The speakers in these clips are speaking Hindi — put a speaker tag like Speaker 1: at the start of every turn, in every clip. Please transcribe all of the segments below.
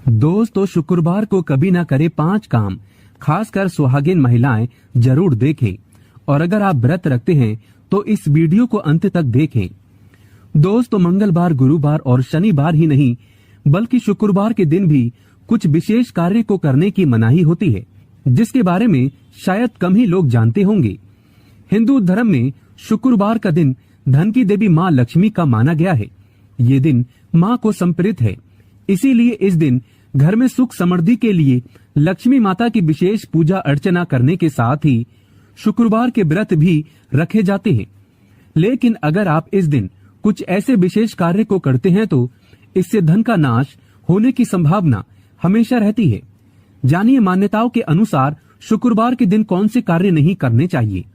Speaker 1: दोस्तों, शुक्रवार को कभी ना करे 5 काम खासकर सुहागिन महिलाएं जरूर देखें। और अगर आप व्रत रखते हैं तो इस वीडियो को अंत तक देखें। दोस्तों, मंगलवार, गुरुवार और शनिवार ही नहीं बल्कि शुक्रवार के दिन भी कुछ विशेष कार्य को करने की मनाही होती है, जिसके बारे में शायद कम ही लोग जानते होंगे। हिंदू धर्म में शुक्रवार का दिन धन की देवी माँ लक्ष्मी का माना गया है। ये दिन माँ को समर्पित है, इसीलिए इस दिन घर में सुख समृद्धि के लिए लक्ष्मी माता की विशेष पूजा अर्चना करने के साथ ही शुक्रवार के व्रत भी रखे जाते हैं। लेकिन अगर आप इस दिन कुछ ऐसे विशेष कार्य को करते हैं तो इससे धन का नाश होने की संभावना हमेशा रहती है। जानिए मान्यताओं के अनुसार शुक्रवार के दिन कौन से कार्य नहीं करने चाहिए।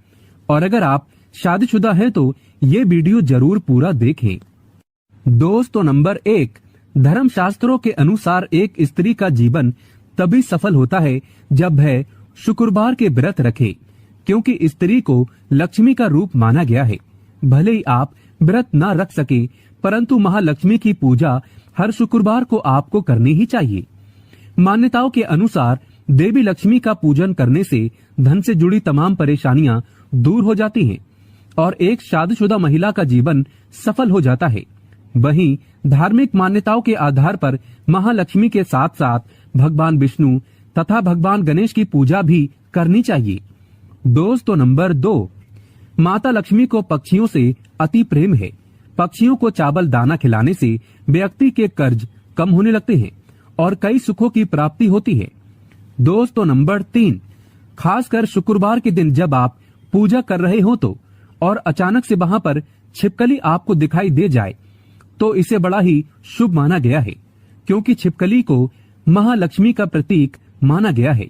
Speaker 1: और अगर आप शादीशुदा हैं तो ये वीडियो जरूर पूरा देखें। दोस्तों, नंबर 1, धर्म शास्त्रों के अनुसार एक स्त्री का जीवन तभी सफल होता है जब वह शुक्रवार के व्रत रखे, क्योंकि स्त्री को लक्ष्मी का रूप माना गया है। भले ही आप व्रत न रख सके, परंतु महालक्ष्मी की पूजा हर शुक्रवार को आपको करनी ही चाहिए। मान्यताओं के अनुसार देवी लक्ष्मी का पूजन करने से धन से जुड़ी तमाम परेशानियां दूर हो जाती हैं और एक शादीशुदा महिला का जीवन सफल हो जाता है। वहीं धार्मिक मान्यताओं के आधार पर महालक्ष्मी के साथ साथ भगवान विष्णु तथा भगवान गणेश की पूजा भी करनी चाहिए। दोस्तों, नंबर 2, माता लक्ष्मी को पक्षियों से अति प्रेम है। पक्षियों को चावल दाना खिलाने से व्यक्ति के कर्ज कम होने लगते हैं और कई सुखों की प्राप्ति होती है। दोस्तों, नंबर 3, खासकर शुक्रवार के दिन जब आप पूजा कर रहे हो तो और अचानक से वहां पर छिपकली आपको दिखाई दे जाए तो इसे बड़ा ही शुभ माना गया है, क्योंकि छिपकली को महालक्ष्मी का प्रतीक माना गया है।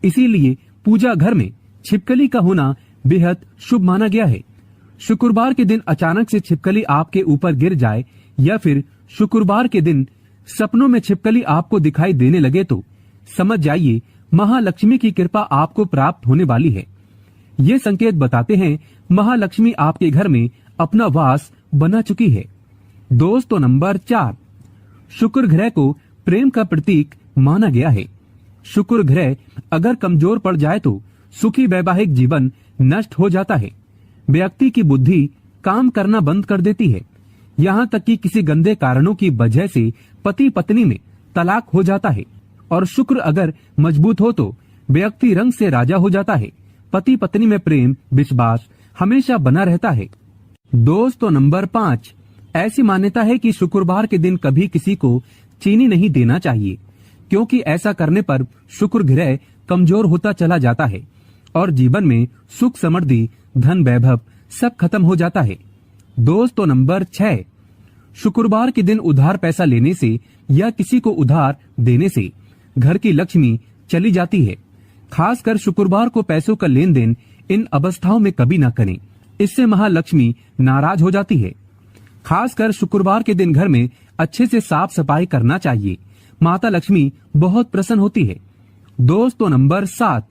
Speaker 1: इसीलिए पूजा घर में छिपकली का होना बेहद शुभ माना गया है। शुक्रवार के दिन अचानक से छिपकली आपके ऊपर गिर जाए या फिर शुक्रवार के दिन सपनों में छिपकली आपको दिखाई देने लगे तो समझ जाइए महालक्ष्मी की कृपा आपको प्राप्त होने वाली है। ये संकेत बताते हैं महालक्ष्मी आपके घर में अपना वास बना चुकी है। दोस्तों, नंबर 4, शुक्र ग्रह को प्रेम का प्रतीक माना गया है। शुक्र ग्रह अगर कमजोर पड़ जाए तो सुखी वैवाहिक जीवन नष्ट हो जाता है। व्यक्ति की बुद्धि काम करना बंद कर देती है, यहाँ तक कि किसी गंदे कारणों की वजह से पति पत्नी में तलाक हो जाता है। और शुक्र अगर मजबूत हो तो व्यक्ति रंग से राजा हो जाता है। पति पत्नी में प्रेम विश्वास हमेशा बना रहता है। दोस्तों, नंबर 5, ऐसी मान्यता है कि शुक्रवार के दिन कभी किसी को चीनी नहीं देना चाहिए, क्योंकि ऐसा करने पर शुक्र ग्रह कमजोर होता चला जाता है और जीवन में सुख समृद्धि धन वैभव सब खत्म हो जाता है। दोस्तों, नंबर 6, शुक्रवार के दिन उधार पैसा लेने से या किसी को उधार देने से घर की लक्ष्मी चली जाती है। खासकर शुक्रवार को पैसों का लेन देन इन अवस्थाओं में कभी ना करें, इससे महालक्ष्मी नाराज हो जाती है। खासकर शुक्रवार के दिन घर में अच्छे से साफ सफाई करना चाहिए, माता लक्ष्मी बहुत प्रसन्न होती है। दोस्तों, नंबर 7,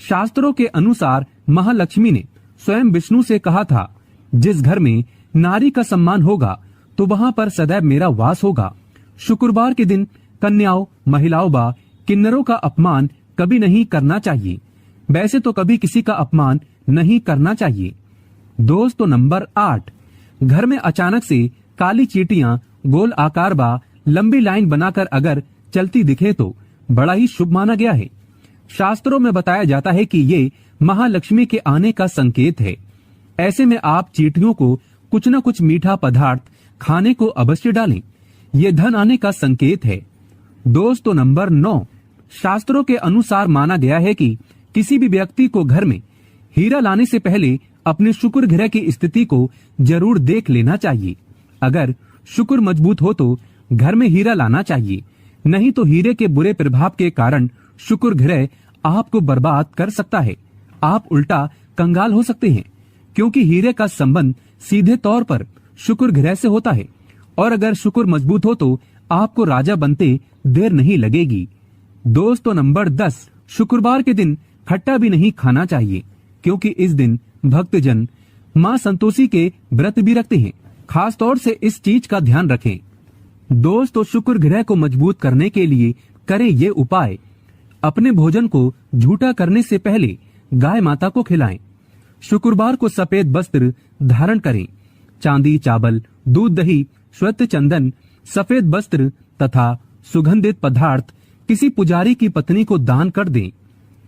Speaker 1: शास्त्रों के अनुसार महालक्ष्मी ने स्वयं विष्णु से कहा था, जिस घर में नारी का सम्मान होगा तो वहां पर सदैव मेरा वास होगा। शुक्रवार के दिन कन्याओं, महिलाओं व किन्नरों का अपमान कभी नहीं करना चाहिए। वैसे तो कभी किसी का अपमान नहीं करना चाहिए। दोस्तों, नंबर 8, घर में अचानक से काली चींटियां गोल आकार व लंबी लाइन बनाकर अगर चलती दिखे तो बड़ा ही शुभ माना गया है। शास्त्रों में बताया जाता है कि ये महालक्ष्मी के आने का संकेत है। ऐसे में आप चींटियों को कुछ न कुछ मीठा पदार्थ खाने को अवश्य डालें, ये धन आने का संकेत है। दोस्तों, नंबर 9, शास्त्रों के अनुसार माना गया है कि किसी भी व्यक्ति को घर में हीरा लाने से पहले अपने शुक्र ग्रह की स्थिति को जरूर देख लेना चाहिए। अगर शुक्र मजबूत हो तो घर में हीरा लाना चाहिए, नहीं तो हीरे के बुरे प्रभाव के कारण शुक्र ग्रह आपको बर्बाद कर सकता है। आप उल्टा कंगाल हो सकते हैं, क्योंकि हीरे का संबंध सीधे तौर पर शुक्र ग्रह से होता है और अगर शुक्र मजबूत हो तो आपको राजा बनते देर नहीं लगेगी। दोस्तों, नंबर 10, शुक्रवार के दिन खट्टा भी नहीं खाना चाहिए, क्योंकि इस दिन भक्तजन मां संतोषी के व्रत भी रखते हैं। खास तौर से इस चीज का ध्यान रखें। दोस्तों, शुक्र ग्रह को मजबूत करने के लिए करें ये उपाय। अपने भोजन को झूठा करने से पहले गाय माता को खिलाएं। शुक्रवार को सफेद वस्त्र धारण करें। चांदी, चावल, दूध, दही, श्वेत चंदन, सफेद वस्त्र तथा सुगंधित पदार्थ किसी पुजारी की पत्नी को दान कर दें।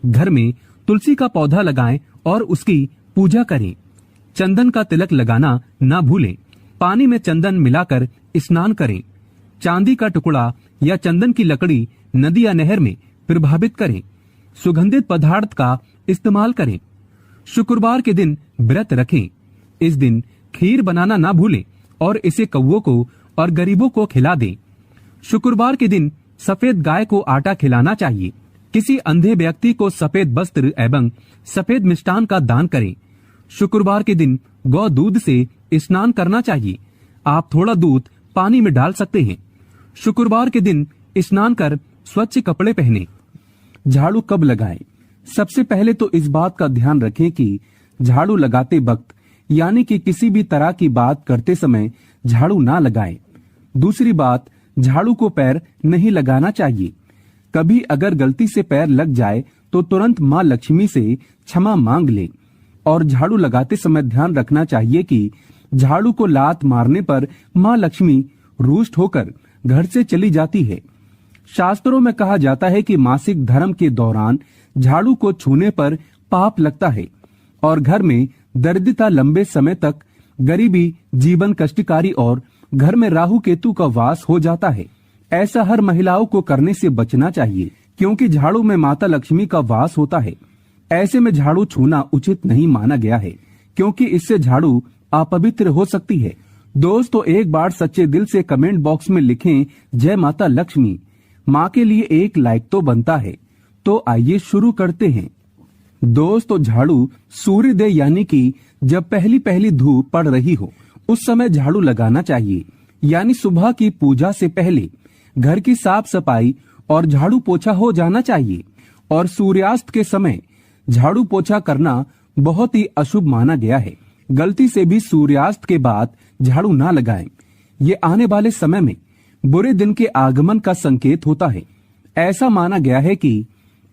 Speaker 1: घर में तुलसी का पौधा लगाएं और उसकी पूजा करें। चंदन का तिलक लगाना ना भूलें। पानी में चंदन मिलाकर स्नान करें। चांदी का टुकड़ा या चंदन की लकड़ी नदी या नहर में प्रभावित करें। सुगंधित पदार्थ का इस्तेमाल करें। शुक्रवार के दिन व्रत रखें। इस दिन खीर बनाना ना भूलें और इसे कौवों को और गरीबों को खिला दें। शुक्रवार के दिन सफेद गाय को आटा खिलाना चाहिए। किसी अंधे व्यक्ति को सफेद वस्त्र एवं सफेद मिष्टान का दान करें। शुक्रवार के दिन गौ दूध से स्नान करना चाहिए। आप थोड़ा दूध पानी में डाल सकते हैं। शुक्रवार के दिन स्नान कर स्वच्छ कपड़े पहने। झाड़ू कब लगाएं? सबसे पहले तो इस बात का ध्यान रखें कि झाड़ू लगाते वक्त यानी कि किसी भी तरह की बात करते समय झाड़ू ना लगाएं। दूसरी बात, झाड़ू को पैर नहीं लगाना चाहिए। कभी अगर गलती से पैर लग जाए तो तुरंत माँ लक्ष्मी से क्षमा मांग ले। और झाड़ू लगाते समय ध्यान रखना चाहिए कि झाड़ू को लात मारने पर माँ लक्ष्मी रुष्ट होकर घर से चली जाती है। शास्त्रों में कहा जाता है कि मासिक धर्म के दौरान झाड़ू को छूने पर पाप लगता है और घर में दरिद्रता, लंबे समय तक गरीबी, जीवन कष्टकारी और घर में राहु केतु का वास हो जाता है। ऐसा हर महिलाओं को करने से बचना चाहिए क्योंकि झाड़ू में माता लक्ष्मी का वास होता है। ऐसे में झाड़ू छूना उचित नहीं माना गया है क्योंकि इससे झाड़ू अपवित्र हो सकती है। दोस्तों, एक बार सच्चे दिल से कमेंट बॉक्स में लिखें जय माता लक्ष्मी। माँ के लिए एक लाइक तो बनता है। तो आइए शुरू करते हैं। दोस्तों, झाड़ू सूर्योदय यानी कि जब पहली पहली धूप पड़ रही हो उस समय झाड़ू लगाना चाहिए, यानी सुबह की पूजा से पहले घर की साफ सफाई और झाड़ू पोछा हो जाना चाहिए। और सूर्यास्त के समय झाड़ू पोछा करना बहुत ही अशुभ माना गया है। गलती से भी सूर्यास्त के बाद झाड़ू ना लगाएं। ये आने वाले समय में बुरे दिन के आगमन का संकेत होता है। ऐसा माना गया है कि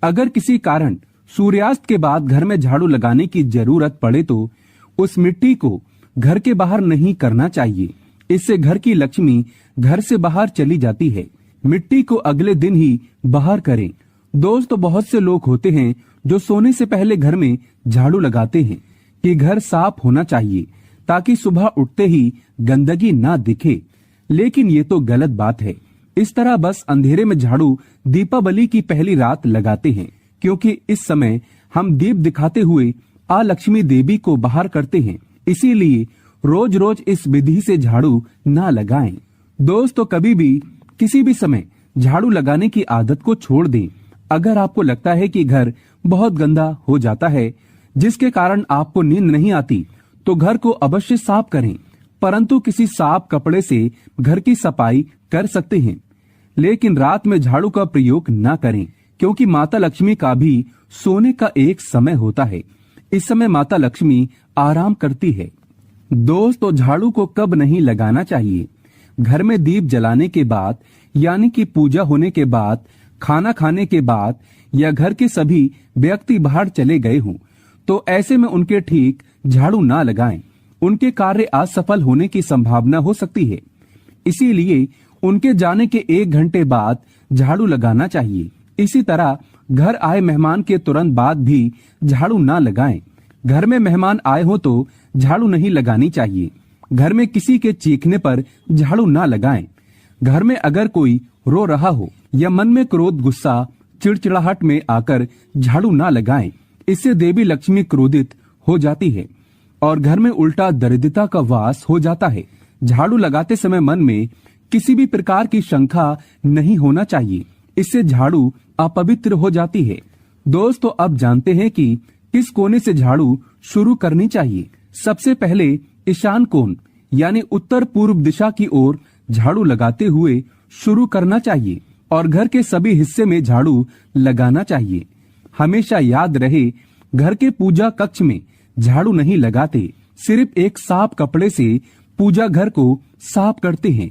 Speaker 1: अगर किसी कारण सूर्यास्त के बाद घर में झाड़ू लगाने की जरूरत पड़े तो उस मिट्टी को घर के बाहर नहीं करना चाहिए। इससे घर की लक्ष्मी घर से बाहर चली जाती है। मिट्टी को अगले दिन ही बाहर करें। दोस्तों, बहुत से लोग होते हैं जो सोने से पहले घर में झाड़ू लगाते हैं कि घर साफ होना चाहिए ताकि सुबह उठते ही गंदगी ना दिखे, लेकिन ये तो गलत बात है। इस तरह बस अंधेरे में झाड़ू दीपावली की पहली रात लगाते हैं क्योंकि इस समय हम दीप दिखाते हुए आ लक्ष्मी देवी को बाहर करते हैं। इसीलिए रोज रोज इस विधि से झाड़ू ना लगाएं। दोस्तों, कभी भी किसी भी समय झाड़ू लगाने की आदत को छोड़ दें। अगर आपको लगता है कि घर बहुत गंदा हो जाता है जिसके कारण आपको नींद नहीं आती तो घर को अवश्य साफ करें, परंतु किसी साफ कपड़े से घर की सफाई कर सकते हैं। लेकिन रात में झाड़ू का प्रयोग न करें क्योंकि माता लक्ष्मी का भी सोने का एक समय होता है। इस समय माता लक्ष्मी आराम करती है। दोस्तों, झाड़ू को कब नहीं लगाना चाहिए? घर में दीप जलाने के बाद यानी कि पूजा होने के बाद, खाना खाने के बाद या घर के सभी व्यक्ति बाहर चले गए हों तो ऐसे में उनके ठीक झाड़ू ना लगाएं। उनके कार्य असफल होने की संभावना हो सकती है। इसीलिए उनके जाने के 1 घंटे बाद झाड़ू लगाना चाहिए। इसी तरह घर आए मेहमान के तुरंत बाद भी झाड़ू ना लगाएं। घर में मेहमान आए हो तो झाड़ू नहीं लगानी चाहिए। घर में किसी के चीखने पर झाड़ू ना लगाएं। घर में अगर कोई रो रहा हो या मन में क्रोध, गुस्सा, चिड़चिड़ाहट में आकर झाड़ू ना लगाएं। इससे देवी लक्ष्मी क्रोधित हो जाती है और घर में उल्टा दरिद्रता का वास हो जाता है। झाड़ू लगाते समय मन में किसी भी प्रकार की शंका नहीं होना चाहिए। इससे झाड़ू अपवित्र हो जाती है। दोस्तों, अब जानते हैं कि किस कोने से झाड़ू शुरू करनी चाहिए। सबसे पहले ईशान कोण यानी उत्तर पूर्व दिशा की ओर झाड़ू लगाते हुए शुरू करना चाहिए और घर के सभी हिस्से में झाड़ू लगाना चाहिए। हमेशा याद रहे, घर के पूजा कक्ष में झाड़ू नहीं लगाते, सिर्फ एक साफ कपड़े से पूजा घर को साफ करते हैं।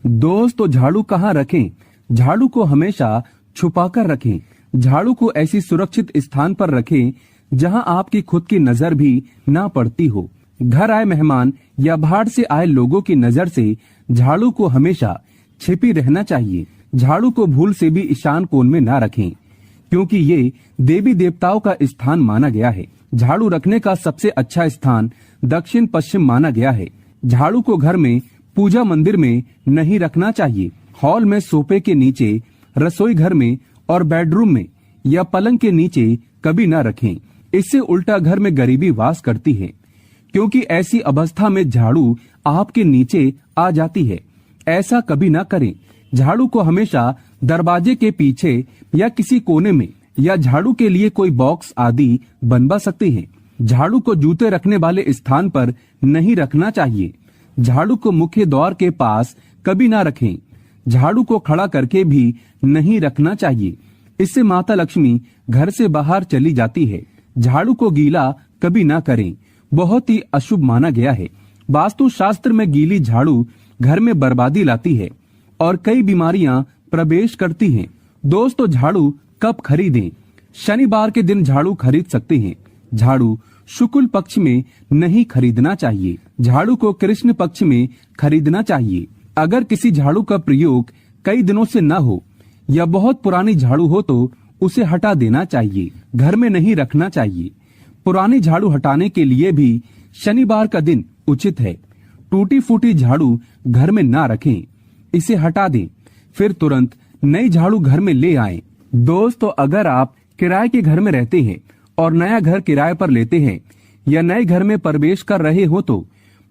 Speaker 1: दोस्तों झाड़ू कहाँ रखें? झाड़ू को हमेशा छुपाकर रखें। झाड़ू को ऐसी सुरक्षित स्थान पर रखें जहां आपकी खुद की नजर भी ना पड़ती हो। घर आए मेहमान या बाहर से आए लोगों की नजर से झाड़ू को हमेशा छिपी रहना चाहिए। झाड़ू को भूल से भी ईशान कोण में ना रखें, क्योंकि ये देवी देवताओं का स्थान माना गया है। झाड़ू रखने का सबसे अच्छा स्थान दक्षिण पश्चिम माना गया है। झाड़ू को घर में, पूजा मंदिर में नहीं रखना चाहिए। हॉल में, सोफे के नीचे, रसोई घर में और बेडरूम में या पलंग के नीचे कभी न रखें। इससे उल्टा घर में गरीबी वास करती है, क्योंकि ऐसी अवस्था में झाड़ू आपके नीचे आ जाती है। ऐसा कभी न करें। झाड़ू को हमेशा दरवाजे के पीछे या किसी कोने में या झाड़ू के लिए कोई बॉक्स आदि बनवा सकते हैं। झाड़ू को जूते रखने वाले स्थान पर नहीं रखना चाहिए। झाड़ू को मुख्य द्वार के पास कभी ना रखें। झाड़ू को खड़ा करके भी नहीं रखना चाहिए। इससे माता लक्ष्मी घर से बाहर चली जाती है। झाड़ू को गीला कभी ना करें, बहुत ही अशुभ माना गया है। वास्तु शास्त्र में गीली झाड़ू घर में बर्बादी लाती है और कई बीमारियां प्रवेश करती हैं। दोस्तों झाड़ू कब खरीदें? शनिवार के दिन झाड़ू खरीद सकते हैं। झाड़ू शुक्ल पक्ष में नहीं खरीदना चाहिए। झाड़ू को कृष्ण पक्ष में खरीदना चाहिए। अगर किसी झाड़ू का प्रयोग कई दिनों से न हो या बहुत पुरानी झाड़ू हो तो उसे हटा देना चाहिए, घर में नहीं रखना चाहिए। पुरानी झाड़ू हटाने के लिए भी शनिवार का दिन उचित है। टूटी फूटी झाड़ू घर में ना रखें, इसे हटा दें, फिर तुरंत नई झाड़ू घर में ले आएं। दोस्तों अगर आप किराए के घर में रहते हैं और नया घर किराए पर लेते हैं या नए घर में प्रवेश कर रहे हो तो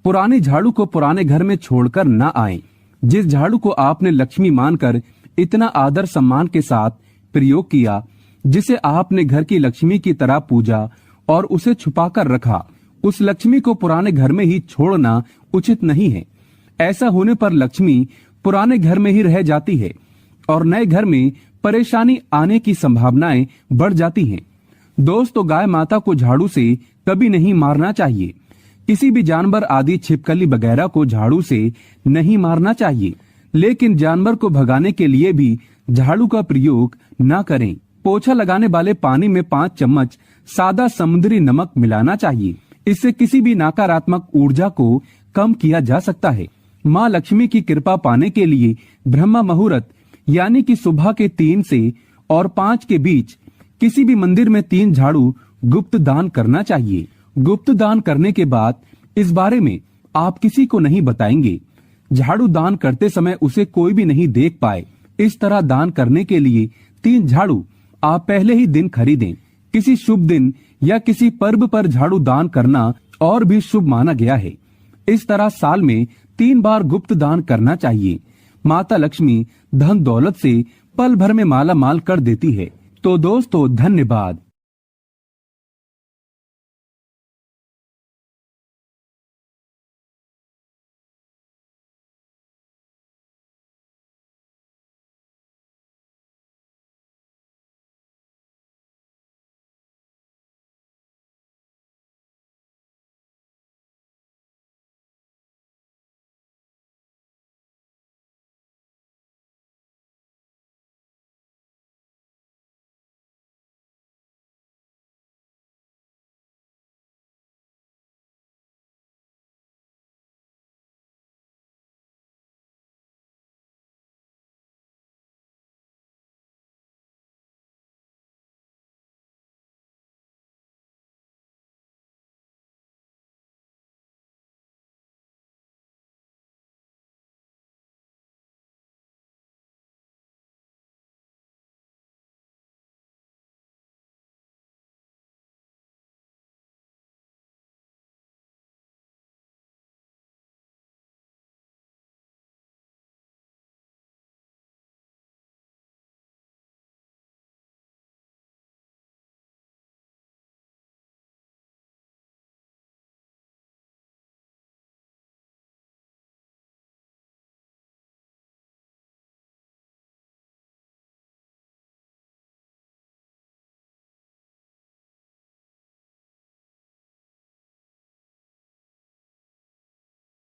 Speaker 1: पुरानी झाड़ू को पुराने घर में छोड़कर ना आएं। जिस झाड़ू को आपने लक्ष्मी मानकर इतना आदर सम्मान के साथ प्रयोग किया, जिसे आपने घर की लक्ष्मी की तरह पूजा और उसे छुपाकर रखा, उस लक्ष्मी को पुराने घर में ही छोड़ना उचित नहीं है। ऐसा होने पर लक्ष्मी पुराने घर में ही रह जाती है और नए घर में परेशानी आने की संभावनाएं बढ़ जाती हैं। दोस्तों गाय माता को झाड़ू से कभी नहीं मारना चाहिए। किसी भी जानवर आदि छिपकली वगैरह को झाड़ू से नहीं मारना चाहिए, लेकिन जानवर को भगाने के लिए भी झाड़ू का प्रयोग न करें। पोछा लगाने वाले पानी में 5 चम्मच सादा समुद्री नमक मिलाना चाहिए। इससे किसी भी नकारात्मक ऊर्जा को कम किया जा सकता है। माँ लक्ष्मी की कृपा पाने के लिए ब्रह्म मुहूर्त यानी कि सुबह के 3 से और 5 के बीच किसी भी मंदिर में 3 झाड़ू गुप्त दान करना चाहिए। गुप्त दान करने के बाद इस बारे में आप किसी को नहीं बताएंगे। झाड़ू दान करते समय उसे कोई भी नहीं देख पाए। इस तरह दान करने के लिए 3 झाड़ू आप पहले ही दिन खरीदें। किसी शुभ दिन या किसी पर्व पर झाड़ू दान करना और भी शुभ माना गया है। इस तरह साल में 3 बार गुप्त दान करना चाहिए। माता लक्ष्मी धन दौलत से पल भर में माला माल कर देती है। तो दोस्तों धन्यवाद।